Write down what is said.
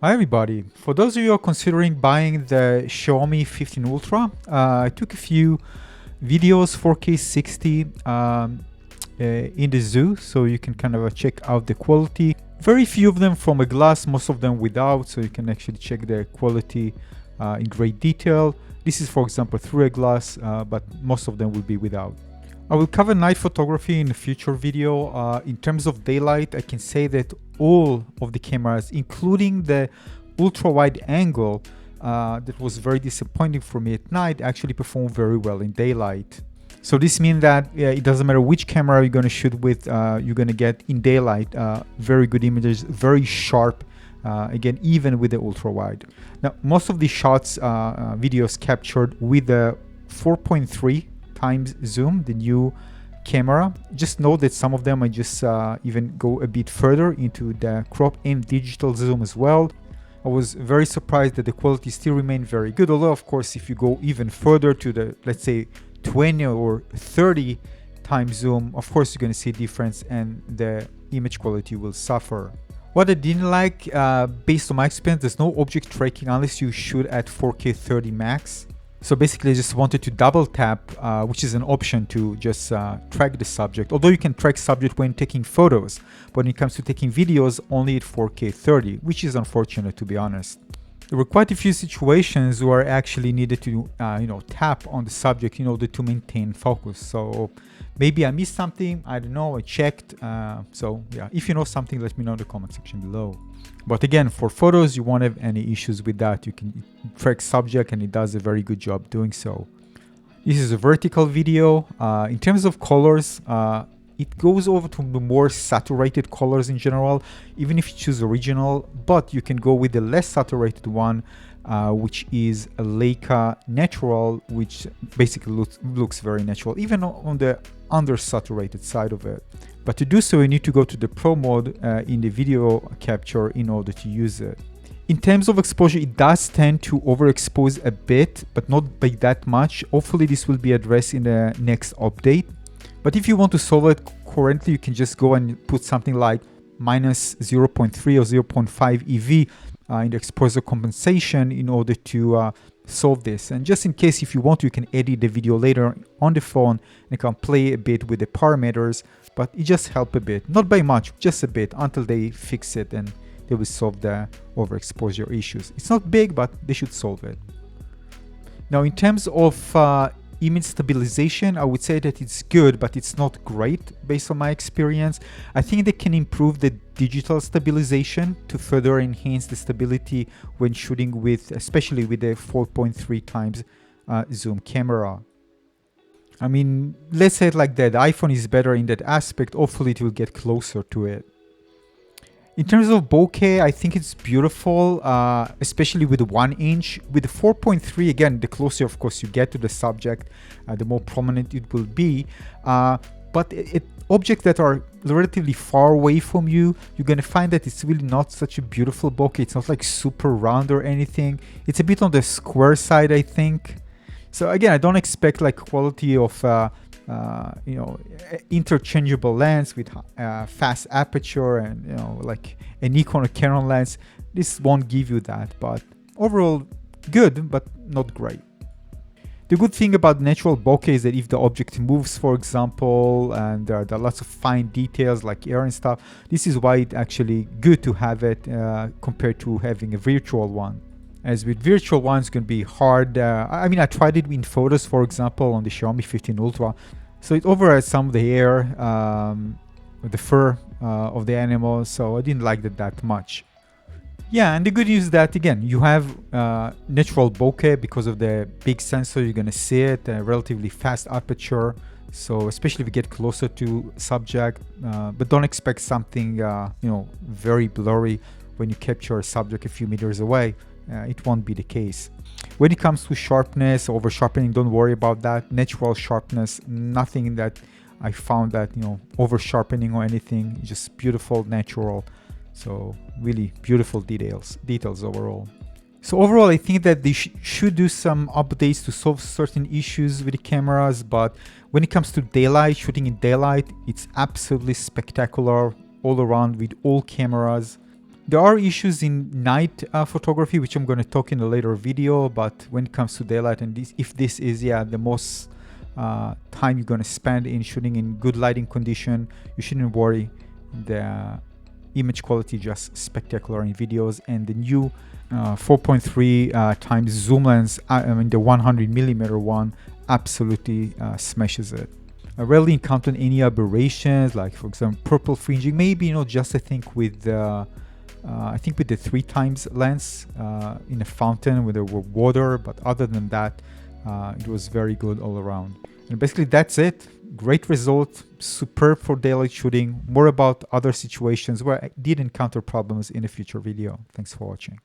Hi everybody. For those of you who are considering buying the Xiaomi 15 Ultra, I took a few videos 4K 60 in the zoo, so you can kind of check out the quality. Very few of them from a glass, most of them without, so you can actually check the quality in great detail. This is, for example, through a glass, but most of them will be without. I will cover night photography in a future video. In terms of daylight, I can say that all of the cameras, including the ultra wide angle, that was very disappointing for me at night, actually perform very well in daylight. So this means that it doesn't matter which camera you're going to shoot with, you're going to get in daylight very good images, very sharp, again, even with the ultra wide. Now, most of the shots, videos captured with the 4.3 times zoom, the new camera. Just know that some of them I just even go a bit further into the crop and digital zoom as well. I was very surprised that the quality still remained very good, although of course if you go even further to the, let's say, 20 or 30 times zoom, of course you're going to see a difference and the image quality will suffer. What I didn't like, based on my experience, there's no object tracking unless you shoot at 4K 30 max. So basically I just wanted to double tap, which is an option to just track the subject. Although you can track subject when taking photos, but when it comes to taking videos, only at 4K 30, which is unfortunate, to be honest. There were quite a few situations where I actually needed to, tap on the subject in order to maintain focus. So maybe I missed something, I don't know, I checked. So yeah, if you know something, let me know in the comment section below. But again, for photos, you won't have any issues with that. You can track subject and it does a very good job doing so. This is a vertical video. In terms of colors, it goes over to the more saturated colors in general, even if you choose original, but you can go with the less saturated one, which is a Leica natural, which basically looks very natural, even on the undersaturated side of it. But to do so, you need to go to the Pro mode in the video capture in order to use it. In terms of exposure, it does tend to overexpose a bit, but not by that much. Hopefully this will be addressed in the next update. But if you want to solve it currently, you can just go and put something like minus 0.3 or 0.5 EV in the exposure compensation in order to solve this. And just in case, if you want, you can edit the video later on the phone and can play a bit with the parameters, but it just helps a bit, not by much, just a bit, until they fix it and they will solve the overexposure issues. It's not big, but they should solve it. Now, in terms of image stabilization, I would say that it's good, but it's not great based on my experience. I think they can improve the digital stabilization to further enhance the stability when shooting with, especially with the 4.3 times zoom camera. I mean, let's say it like that. The iPhone is better in that aspect. Hopefully it will get closer to it. In terms of bokeh, I think it's beautiful, especially with the 1-inch. With the 4.3, again, the closer, of course, you get to the subject, the more prominent it will be. But objects that are relatively far away from you, you're going to find that it's really not such a beautiful bokeh. It's not like super round or anything. It's a bit on the square side, I think. So again, I don't expect like quality of interchangeable lens with fast aperture and like a Nikon or Canon lens. This won't give you that, but overall good, but not great. The good thing about natural bokeh is that if the object moves, for example, and there are lots of fine details like air and stuff, this is why it's actually good to have it compared to having a virtual one. As with virtual ones, it's going to be hard. I mean, I tried it in photos, for example, on the Xiaomi 15 Ultra. So it overrides some of the hair, the fur of the animal. So I didn't like that much. Yeah, and the good news is that, again, you have natural bokeh because of the big sensor. You're going to see it, a relatively fast aperture. So especially if you get closer to subject, but don't expect something, very blurry when you capture a subject a few meters away. It won't be the case. When it comes to sharpness, over sharpening, don't worry about that. Natural sharpness, nothing that I found that, over sharpening or anything, just beautiful, natural. So really beautiful details overall. So overall, I think that they should do some updates to solve certain issues with the cameras, but when it comes to daylight, shooting in daylight, it's absolutely spectacular all around with all cameras. There are issues in night photography, which I'm going to talk in a later video, but when it comes to daylight, and if this is the most time you're going to spend in shooting in good lighting condition, you shouldn't worry. The image quality just spectacular in videos, and the new 4.3 times zoom lens, I mean the 100mm one, absolutely smashes it. I rarely encountered any aberrations, like for example purple fringing. Maybe just I think with the 3 times lens in a fountain where there were water, but other than that, it was very good all around. And basically that's it. Great result, superb for daylight shooting. More about other situations where I did encounter problems in a future video. Thanks for watching.